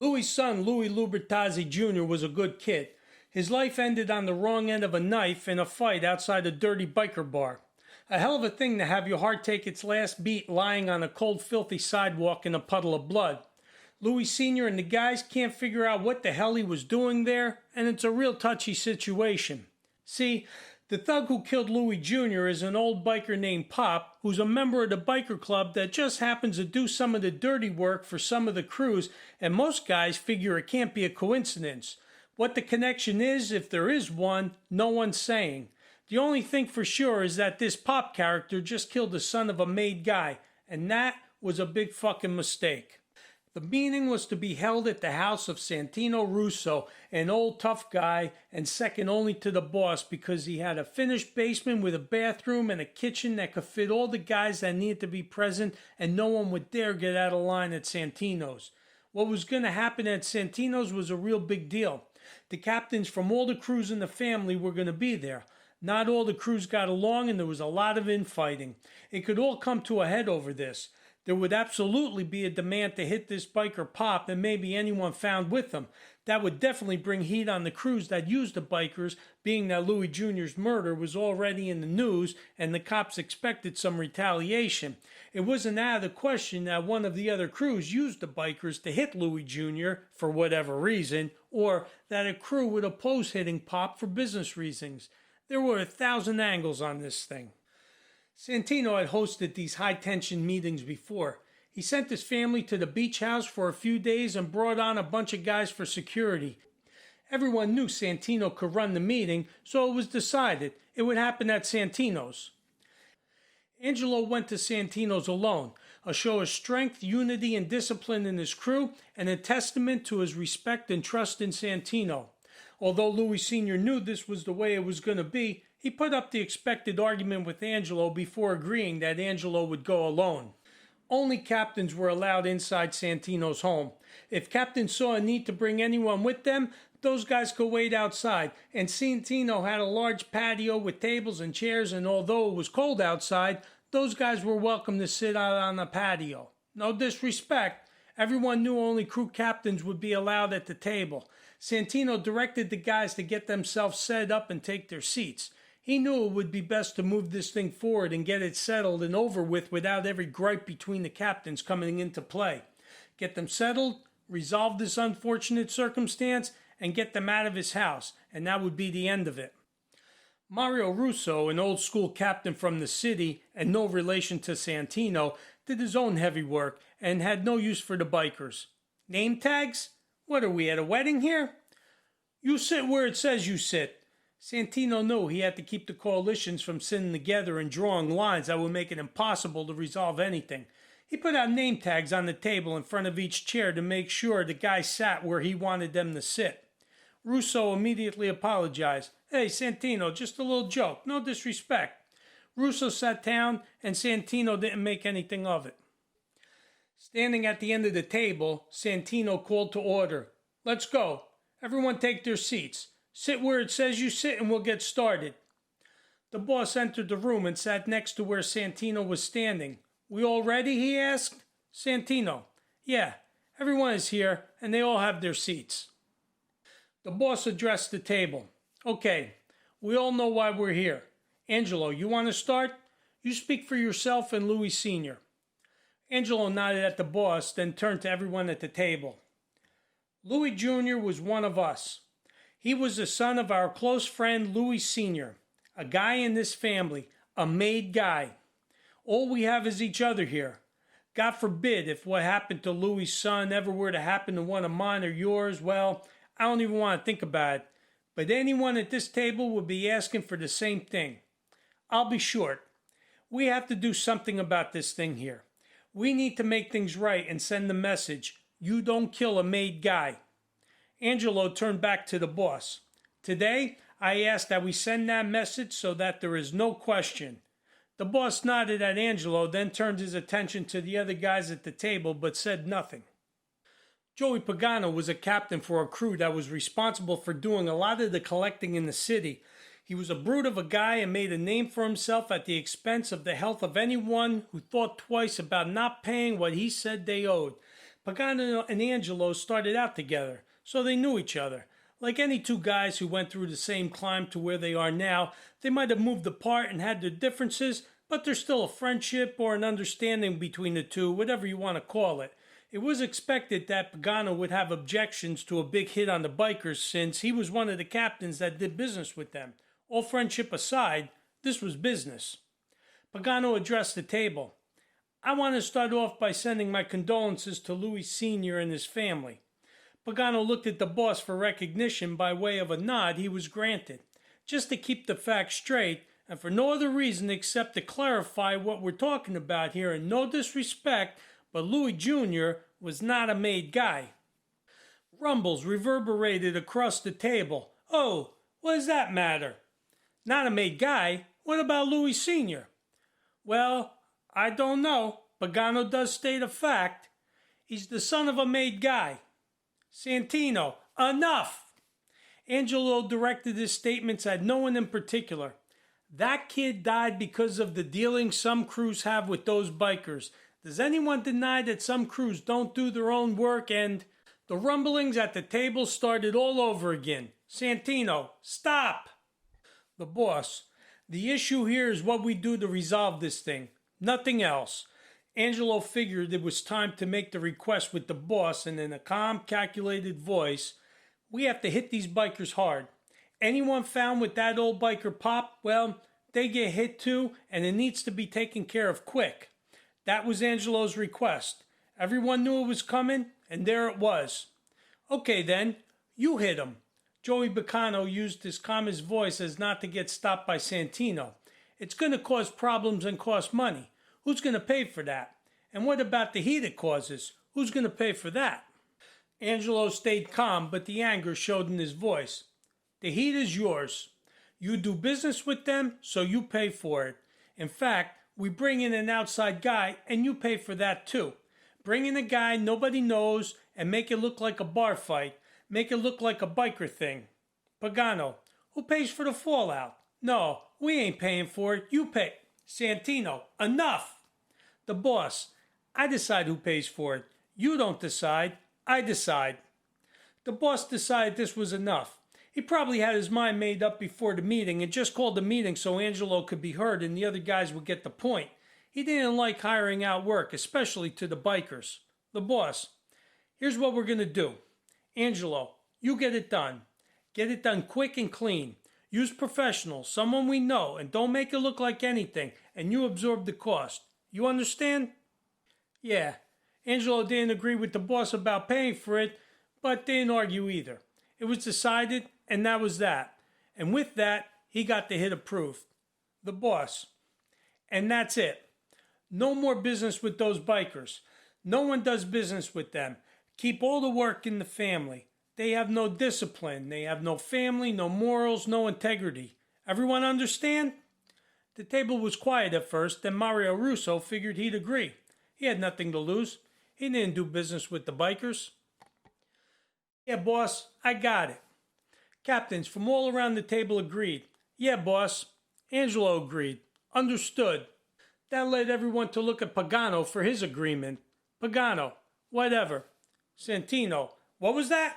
Louie's son, Louie Lubertazzi Jr., was a good kid. His life ended on the wrong end of a knife in a fight outside a dirty biker bar. A hell of a thing to have your heart take its last beat lying on a cold, filthy sidewalk in a puddle of blood. Louie Sr. and the guys can't figure out what the hell he was doing there, and it's a real touchy situation. See, the thug who killed Louie Jr. is an old biker named Pop, who's a member of the biker club that just happens to do some of the dirty work for some of the crews, and most guys figure it can't be a coincidence. What the connection is, if there is one, no one's saying. The only thing for sure is that this Pop character just killed the son of a made guy, and that was a big fucking mistake. The meeting was to be held at the house of Santino Russo, an old tough guy and second only to the boss because he had a finished basement with a bathroom and a kitchen that could fit all the guys that needed to be present, and no one would dare get out of line at Santino's. What was going to happen at Santino's was a real big deal. The captains from all the crews in the family were going to be there. Not all the crews got along and there was a lot of infighting. It could all come to a head over this. There would absolutely be a demand to hit this biker Pop and maybe anyone found with him. That would definitely bring heat on the crews that used the bikers, being that Louie Jr.'s murder was already in the news and the cops expected some retaliation. It wasn't out of the question that one of the other crews used the bikers to hit Louie Jr. for whatever reason, or that a crew would oppose hitting Pop for business reasons. There were 1,000 angles on this thing. Santino had hosted these high-tension meetings before. He sent his family to the beach house for a few days and brought on a bunch of guys for security. Everyone knew Santino could run the meeting, so it was decided it would happen at Santino's. Angelo went to Santino's alone, a show of strength, unity, and discipline in his crew, and a testament to his respect and trust in Santino. Although Louie Sr. knew this was the way it was going to be, he put up the expected argument with Angelo before agreeing that Angelo would go alone. Only captains were allowed inside Santino's home. If captains saw a need to bring anyone with them, those guys could wait outside, and Santino had a large patio with tables and chairs, and although it was cold outside, those guys were welcome to sit out on the patio. No disrespect, everyone knew only crew captains would be allowed at the table. Santino directed the guys to get themselves set up and take their seats. He knew it would be best to move this thing forward and get it settled and over with without every gripe between the captains coming into play. Get them settled, resolve this unfortunate circumstance, and get them out of his house, and that would be the end of it. Mario Russo, an old school captain from the city and no relation to Santino, did his own heavy work and had no use for the bikers. Name tags? What are we, at a wedding here? You sit where it says you sit. Santino knew he had to keep the coalitions from sitting together and drawing lines that would make it impossible to resolve anything. He put out name tags on the table in front of each chair to make sure the guys sat where he wanted them to sit. Russo immediately apologized. Hey, Santino, just a little joke, no disrespect. Russo sat down and Santino didn't make anything of it. Standing at the end of the table, Santino called to order. Let's go. Everyone take their seats. Sit where it says you sit and we'll get started. The boss entered the room and sat next to where Santino was standing. We all ready, he asked. Santino. Yeah, everyone is here and they all have their seats. The boss addressed the table. Okay, we all know why we're here. Angelo, you want to start? You speak for yourself and Louie Sr. Angelo nodded at the boss, then turned to everyone at the table. Louie Jr. was one of us. He was the son of our close friend Louie Sr., a guy in this family, a made guy. All we have is each other here. God forbid if what happened to Louie's son ever were to happen to one of mine or yours, well, I don't even want to think about it. But anyone at this table would be asking for the same thing. I'll be short. We have to do something about this thing here. We need to make things right and send the message, you don't kill a made guy. Angelo turned back to the boss. Today, I ask that we send that message so that there is no question. The boss nodded at Angelo, then turned his attention to the other guys at the table, but said nothing. Joey Pagano was a captain for a crew that was responsible for doing a lot of the collecting in the city. He was a brute of a guy and made a name for himself at the expense of the health of anyone who thought twice about not paying what he said they owed. Pagano and Angelo started out together, so they knew each other. Like any two guys who went through the same climb to where they are now, they might have moved apart and had their differences, but there's still a friendship or an understanding between the two, whatever you want to call it. It was expected that Pagano would have objections to a big hit on the bikers since he was one of the captains that did business with them. All friendship aside, this was business. Pagano addressed the table. I want to start off by sending my condolences to Louie Sr. and his family. Pagano looked at the boss for recognition. By way of a nod he was granted, just to keep the facts straight and for no other reason except to clarify what we're talking about here, and no disrespect, but Louie Jr. was not a made guy. Rumbles reverberated across the table. Oh, what does that matter? Not a made guy? What about Louie Sr.? Well, I don't know. Pagano does state a fact. He's the son of a made guy. Santino, enough! Angelo directed his statements at no one in particular. That kid died because of the dealings some crews have with those bikers. Does anyone deny that some crews don't do their own work? And the rumblings at the table started all over again. Santino, stop! The boss, the issue here is what we do to resolve this thing. Nothing else. Angelo figured it was time to make the request with the boss, and in a calm, calculated voice, we have to hit these bikers hard. Anyone found with that old biker pop, well, they get hit too, and it needs to be taken care of quick. That was Angelo's request. Everyone knew it was coming, and there it was. Okay then, you hit him. Joey Bacano used his calmest voice as not to get stopped by Santino. It's going to cause problems and cost money. Who's going to pay for that? And what about the heat it causes? Who's going to pay for that? Angelo stayed calm, but the anger showed in his voice. The heat is yours. You do business with them, so you pay for it. In fact, we bring in an outside guy, and you pay for that too. Bring in a guy nobody knows and make it look like a bar fight. Make it look like a biker thing. Pagano, who pays for the fallout? No, we ain't paying for it. You pay. Santino, enough! The boss, I decide who pays for it. You don't decide. I decide. The boss decided this was enough. He probably had his mind made up before the meeting and just called the meeting so Angelo could be heard and the other guys would get the point. He didn't like hiring out work, especially to the bikers. The boss, here's what we're going to do. Angelo, you get it done. Get it done quick and clean. Use professionals, someone we know, and don't make it look like anything, and you absorb the cost. You understand? Yeah. Angelo didn't agree with the boss about paying for it, but didn't argue either. It was decided, and that was that. And with that, he got the hit approved. The boss. And that's it. No more business with those bikers. No one does business with them. Keep all the work in the family. They have no discipline. They have no family, no morals, no integrity. Everyone understand? The table was quiet at first, then Mario Russo figured he'd agree. He had nothing to lose. He didn't do business with the bikers. Yeah, boss, I got it. Captains from all around the table agreed. Yeah, boss. Angelo agreed. Understood. That led everyone to look at Pagano for his agreement. Pagano, whatever. Santino, what was that?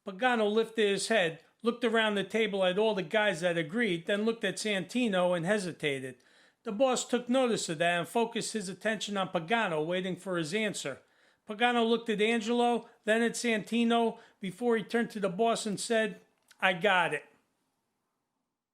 Pagano lifted his head, looked around the table at all the guys that agreed, then looked at Santino and hesitated. The boss took notice of that and focused his attention on Pagano, waiting for his answer. Pagano looked at Angelo, then at Santino, before he turned to the boss and said, I got it.